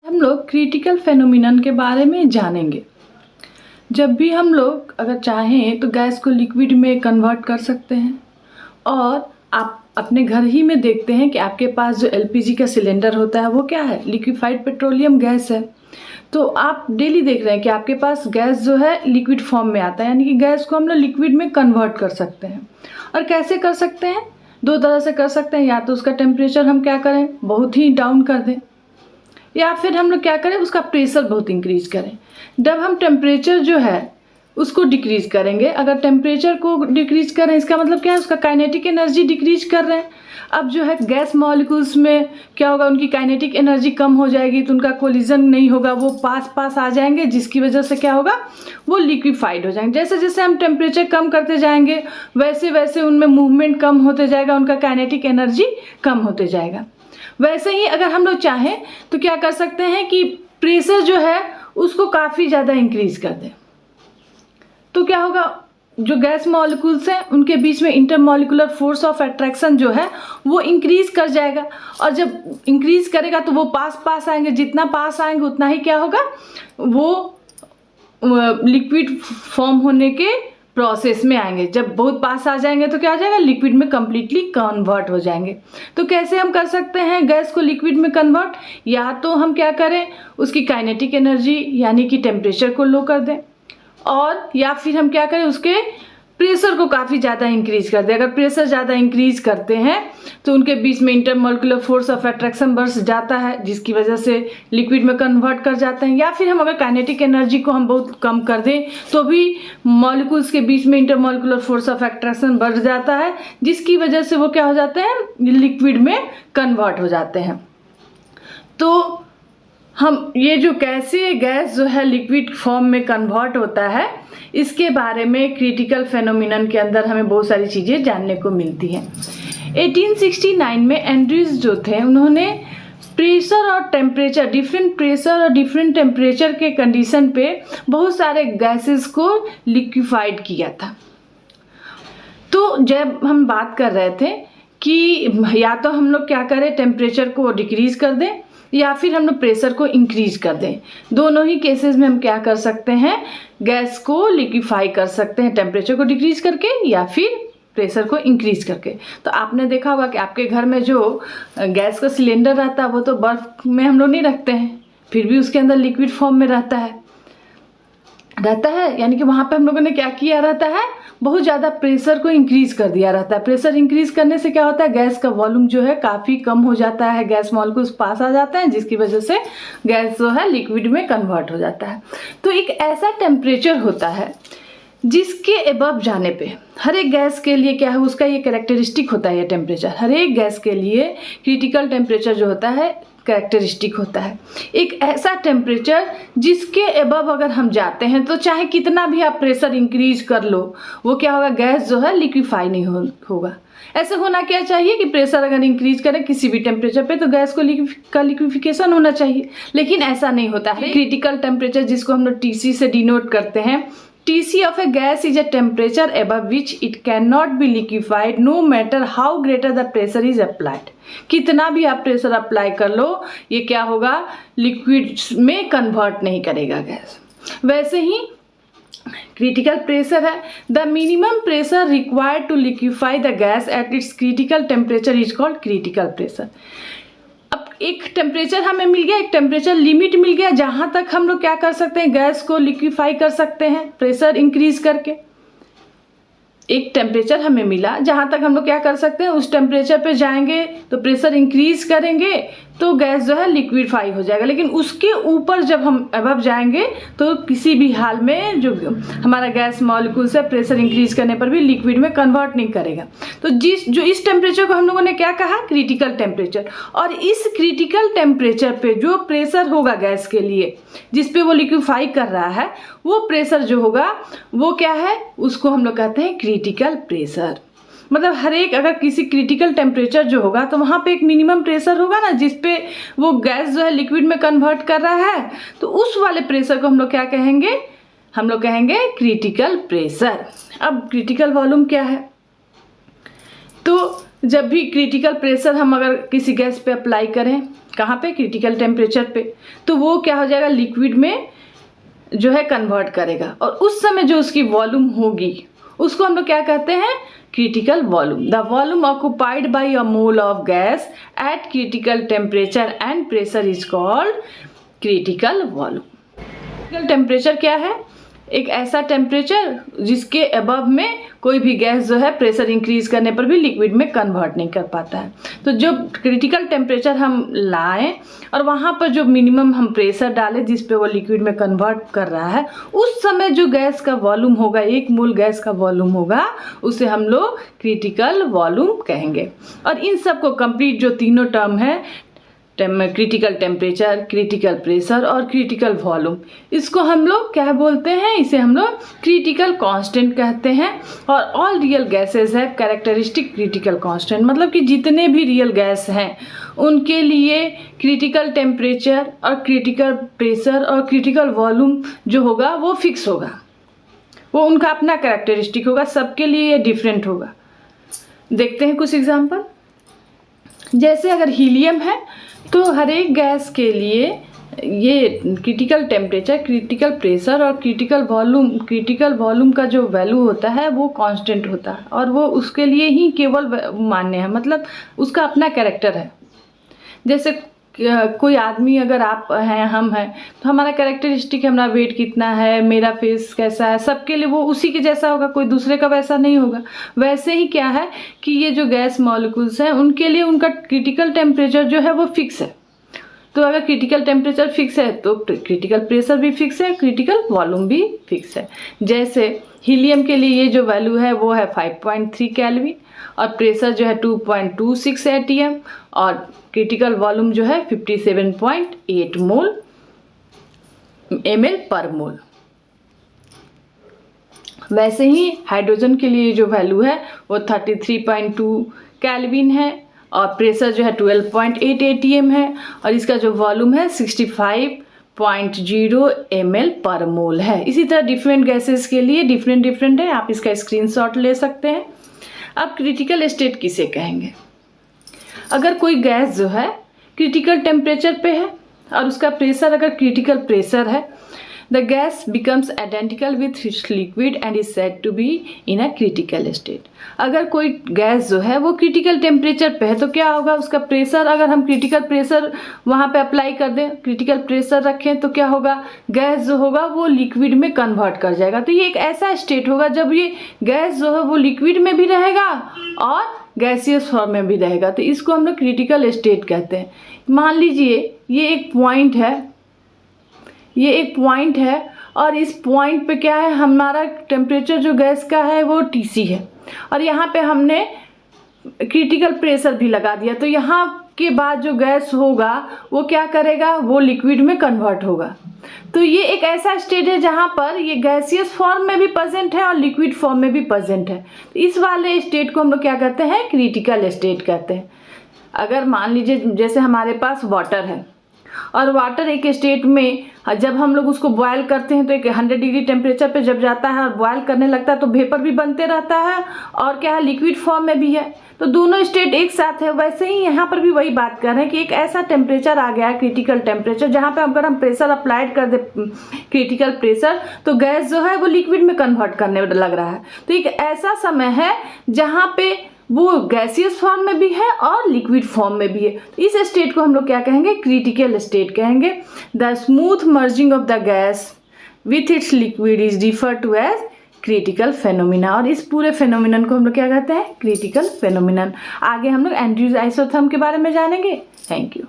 हम लोग critical phenomenon के बारे में जानेंगे। जब भी हम लोग अगर चाहें तो गैस को लिक्विड में कन्वर्ट कर सकते हैं। और आप अपने घर ही में देखते हैं कि आपके पास जो एलपीजी का सिलेंडर होता है वो क्या है, लिक्विफाइड पेट्रोलियम गैस है। तो आप डेली देख रहे हैं कि आपके पास गैस जो है लिक्विड फॉर्म में आता है, यानी कि गैस को हम लोग लिक्विड में कन्वर्ट कर सकते हैं। और कैसे कर सकते हैं? दो तरह से कर सकते हैं। या तो उसका टेम्परेचर हम क्या करें, बहुत ही डाउन कर दें, या फिर हम लोग क्या करें, उसका प्रेशर बहुत इंक्रीज करें। जब हम टेम्परेचर जो है उसको डिक्रीज करेंगे, अगर टेम्परेचर को डिक्रीज करें इसका मतलब क्या है, उसका काइनेटिक एनर्जी डिक्रीज कर रहे हैं। अब जो है गैस मॉलिक्यूल्स में क्या होगा, उनकी काइनेटिक एनर्जी कम हो जाएगी, तो उनका कोलिजन नहीं होगा, वो पास पास आ जाएंगे, जिसकी वजह से क्या होगा, वो लिक्विफाइड हो जाएंगे। जैसे जैसे हम टेम्परेचर कम करते जाएंगे वैसे वैसे उनमें मूवमेंट कम होते जाएगा, उनका काइनेटिक एनर्जी कम होते जाएगा। वैसे ही अगर हम लोग चाहें तो क्या कर सकते हैं कि प्रेशर जो है उसको काफ़ी ज़्यादा इंक्रीज कर दें। तो क्या होगा, जो गैस मॉलिक्यूल्स हैं उनके बीच में इंटरमॉलिक्यूलर फोर्स ऑफ अट्रैक्शन जो है वो इंक्रीज कर जाएगा। और जब इंक्रीज करेगा तो वो पास पास आएंगे, जितना पास आएंगे उतना ही क्या होगा, वो लिक्विड फॉर्म होने के प्रोसेस में आएंगे। जब बहुत पास आ जाएंगे तो क्या हो जाएगा, लिक्विड में कंप्लीटली कन्वर्ट हो जाएंगे। तो कैसे हम कर सकते हैं गैस को लिक्विड में कन्वर्ट? या तो हम क्या करें, उसकी काइनेटिक एनर्जी यानी कि टेम्परेचर को लो कर दें, और या फिर हम क्या करें, उसके प्रेशर को काफ़ी ज़्यादा इंक्रीज कर दें। अगर प्रेशर ज़्यादा इंक्रीज करते हैं तो उनके बीच में इंटरमॉलिक्यूलर फोर्स ऑफ अट्रैक्शन बढ़ जाता है, जिसकी वजह से लिक्विड में कन्वर्ट कर जाते हैं। या फिर हम अगर काइनेटिक एनर्जी को हम बहुत कम कर दें तो भी मॉलिक्यूल्स के बीच में इंटरमॉलिक्यूलर फोर्स ऑफ अट्रैक्शन बढ़ जाता है, जिसकी वजह से वो क्या हो जाते हैं, लिक्विड में कन्वर्ट हो जाते हैं। तो हम ये जो कैसे गैस जो है लिक्विड फॉर्म में कन्वर्ट होता है, इसके बारे में क्रिटिकल फेनोमेनन के अंदर हमें बहुत सारी चीज़ें जानने को मिलती हैं। 1869 में एंड्रयूज जो थे, उन्होंने प्रेशर और टेम्परेचर, डिफरेंट प्रेशर और डिफरेंट टेम्परेचर के कंडीशन पे बहुत सारे गैसेस को लिक्विफाइड किया था। तो जब हम बात कर रहे थे कि या तो हम लोग क्या करें, टेम्परेचर को डिक्रीज कर दें या फिर हम लोग प्रेशर को इंक्रीज कर दें। दोनों ही केसेस में हम क्या कर सकते हैं, गैस को लिक्विफाई कर सकते हैं, टेम्परेचर को डिक्रीज करके या फिर प्रेशर को इंक्रीज करके। तो आपने देखा होगा कि आपके घर में जो गैस का सिलेंडर रहता है वो तो बर्फ में हम लोग नहीं रखते हैं, फिर भी उसके अंदर लिक्विड फॉर्म में रहता है, यानी कि वहाँ पे हम लोगों ने क्या किया रहता है, बहुत ज़्यादा प्रेशर को इंक्रीज कर दिया रहता है। प्रेशर इंक्रीज करने से क्या होता है, गैस का वॉल्यूम जो है काफ़ी कम हो जाता है, गैस मॉलिक्यूल्स पास आ जाते हैं, जिसकी वजह से गैस जो है लिक्विड में कन्वर्ट हो जाता है। तो एक ऐसा टेम्परेचर होता है जिसके एबव जाने पे हर एक गैस के लिए क्या है, उसका ये कैरेक्टरिस्टिक होता है, ये टेम्परेचर हर एक गैस के लिए क्रिटिकल टेम्परेचर जो होता है कैरेक्टरिस्टिक होता है। एक ऐसा टेम्परेचर जिसके एबव अगर हम जाते हैं तो चाहे कितना भी आप प्रेशर इंक्रीज कर लो, वो क्या होगा, गैस जो है लिक्विफाई नहीं होगा। ऐसे होना क्या चाहिए कि प्रेशर अगर इंक्रीज करें किसी भी टेम्परेचर पे तो गैस को लिक्विफिकेशन होना चाहिए, लेकिन ऐसा नहीं होता है। क्रिटिकल टेम्परेचर जिसको हम लोग टीसी से डिनोट करते हैं, TC of a gas is a temperature above which it cannot be liquefied no matter how greater the pressure is applied। कितना भी आप प्रेशर अप्लाई कर लो ये क्या होगा, लिक्विड में कन्वर्ट नहीं करेगा गैस। वैसे ही क्रिटिकल प्रेशर है, the minimum pressure required to liquefy the gas at its critical temperature is called critical pressure. अब एक टेम्परेचर हमें मिल गया, एक टेम्परेचर लिमिट मिल गया जहाँ तक हम लोग क्या कर सकते हैं, गैस को लिक्विफाई कर सकते हैं प्रेशर इंक्रीज करके। एक टेम्परेचर हमें मिला जहाँ तक हम लोग क्या कर सकते हैं, उस टेम्परेचर पे जाएंगे तो प्रेशर इंक्रीज करेंगे तो गैस जो है लिक्विफाई हो जाएगा। लेकिन उसके ऊपर जब हम अबव जाएंगे तो किसी भी हाल में जो हमारा गैस मॉलिक्यूल्स है प्रेशर इंक्रीज करने पर भी लिक्विड में कन्वर्ट नहीं करेगा। तो इस टेम्परेचर को हम लोगों ने क्या कहा, क्रिटिकल टेम्परेचर। और इस क्रिटिकल टेम्परेचर पे जो प्रेशर होगा गैस के लिए जिस पे वो लिक्विफाई कर रहा है, वो प्रेशर जो होगा वो क्या है, उसको हम लोग कहते हैं क्रिटिकल प्रेशर। मतलब हर एक अगर किसी क्रिटिकल टेम्परेचर जो होगा तो वहाँ पे एक मिनिमम प्रेशर होगा ना, जिस पे वो गैस जो है लिक्विड में कन्वर्ट कर रहा है, तो उस वाले प्रेशर को हम लोग क्या कहेंगे, हम लोग कहेंगे क्रिटिकल प्रेशर। अब क्रिटिकल वॉल्यूम क्या है, तो जब भी क्रिटिकल प्रेशर हम अगर किसी गैस पे अप्लाई करें, कहाँ पे, क्रिटिकल टेम्परेचर पे, तो वो क्या हो जाएगा, लिक्विड में जो है कन्वर्ट करेगा। और उस समय जो उसकी वॉल्यूम होगी उसको हम लोग क्या कहते हैं, critical volume. The volume occupied by a mole of gas at critical temperature and pressure is called critical volume. Critical temperature क्या है, एक ऐसा टेम्परेचर जिसके अबव में कोई भी गैस जो है प्रेशर इंक्रीज करने पर भी लिक्विड में कन्वर्ट नहीं कर पाता है। तो जो क्रिटिकल टेम्परेचर हम लाएं और वहाँ पर जो मिनिमम हम प्रेशर डालें जिस पे वो लिक्विड में कन्वर्ट कर रहा है, उस समय जो गैस का वॉल्यूम होगा, 1 मोल गैस का वॉल्यूम होगा, उसे हम लोग क्रिटिकल वॉल्यूम कहेंगे। और इन सब को कंप्लीट जो तीनों टर्म है, क्रिटिकल टेम्परेचर, क्रिटिकल प्रेशर और क्रिटिकल वॉल्यूम, इसको हम लोग क्या बोलते हैं, इसे हम लोग क्रिटिकल कांस्टेंट कहते हैं। और ऑल रियल गैसेस है कैरेक्टरिस्टिक क्रिटिकल कांस्टेंट, मतलब कि जितने भी रियल गैस हैं उनके लिए क्रिटिकल टेम्परेचर और क्रिटिकल प्रेशर और क्रिटिकल वॉल्यूम जो होगा वो फिक्स होगा, वो उनका अपना कैरेक्टरिस्टिक होगा, सबके लिए ये डिफरेंट होगा। देखते हैं कुछ एग्जाम्पल। जैसे अगर हीलियम है तो हर एक गैस के लिए ये क्रिटिकल टेम्परेचर, क्रिटिकल प्रेशर और क्रिटिकल वॉल्यूम का जो वैल्यू होता है वो कांस्टेंट होता है और वो उसके लिए ही केवल मान्य है, मतलब उसका अपना कैरेक्टर है। जैसे कोई आदमी, अगर आप हैं, हम हैं, तो हमारा कैरेक्टरिस्टिक है, हमारा वेट कितना है, मेरा फेस कैसा है, सबके लिए वो उसी के जैसा होगा, कोई दूसरे का वैसा नहीं होगा। वैसे ही क्या है कि ये जो गैस मॉलिक्यूल्स हैं उनके लिए उनका क्रिटिकल टेम्परेचर जो है वो फिक्स है। तो अगर क्रिटिकल टेम्परेचर फिक्स है तो क्रिटिकल प्रेशर भी फिक्स है, क्रिटिकल वॉल्यूम भी फिक्स है। जैसे हीलियम के लिए ये जो वैल्यू है वो है 5.3 केल्विन और प्रेशर जो है 2.26 एटीएम और क्रिटिकल वॉल्यूम जो है 57.8 मोल ml पर मोल। वैसे ही हाइड्रोजन के लिए जो वैल्यू है वो 33.2 केल्विन है और प्रेशर जो है 12.8 एटीएम है और इसका जो वॉल्यूम है 65.0 ml पर मोल है। इसी तरह डिफरेंट गैसेस के लिए डिफरेंट है, आप इसका स्क्रीनशॉट ले सकते हैं। अब क्रिटिकल स्टेट किसे कहेंगे, अगर कोई गैस जो है क्रिटिकल टेम्परेचर पे है और उसका प्रेशर अगर क्रिटिकल प्रेशर है, the gas becomes identical with its liquid and is said to be in a critical state. अगर कोई गैस जो है वो क्रिटिकल टेम्परेचर पे है तो क्या होगा, उसका प्रेशर, अगर हम क्रिटिकल प्रेशर वहाँ पे अप्लाई कर दें, क्रिटिकल प्रेशर रखें, तो क्या होगा, गैस जो होगा वो लिक्विड में कन्वर्ट कर जाएगा। तो ये एक ऐसा स्टेट होगा जब ये गैस जो है वो लिक्विड में भी रहेगा और गैसियस फॉर्म में भी रहेगा, तो इसको हम लोग क्रिटिकल स्टेट कहते हैं। मान लीजिए ये एक पॉइंट है और इस पॉइंट पे क्या है, हमारा टेम्परेचर जो गैस का है वो TC है और यहाँ पे हमने क्रिटिकल प्रेशर भी लगा दिया, तो यहाँ के बाद जो गैस होगा वो क्या करेगा, वो लिक्विड में कन्वर्ट होगा। तो ये एक ऐसा स्टेट है जहाँ पर ये गैसियस फॉर्म में भी प्रेजेंट है और लिक्विड फॉर्म में भी प्रेजेंट है। तो इस वाले स्टेट को हम लोग क्या कहते हैं, क्रिटिकल स्टेट कहते हैं। अगर मान लीजिए जैसे हमारे पास वाटर है और वाटर एक स्टेट में जब हम लोग उसको बॉयल करते हैं तो एक 100 डिग्री टेम्परेचर पे जब जाता है और बॉयल करने लगता है तो वेपर भी बनते रहता है और क्या है, लिक्विड फॉर्म में भी है, तो दोनों स्टेट एक साथ है। वैसे ही यहाँ पर भी वही बात कर रहे हैं कि एक ऐसा टेम्परेचर आ गया है क्रिटिकल टेम्परेचर जहाँ पे अगर हम प्रेशर अप्लाइड कर दे क्रिटिकल प्रेशर तो गैस जो है वो लिक्विड में कन्वर्ट करने लग रहा है। तो एक ऐसा समय है जहाँ पे वो गैसियस फॉर्म में भी है और लिक्विड फॉर्म में भी है। इस स्टेट को हम लोग क्या कहेंगे, क्रिटिकल स्टेट कहेंगे। The smooth merging of the gas with its liquid is refer to as critical phenomena. और इस पूरे फेनोमिनन को हम लोग क्या कहते हैं, क्रिटिकल फेनोमिनन। आगे हम लोग एंड्रयूज आइसोथर्म के बारे में जानेंगे। Thank you.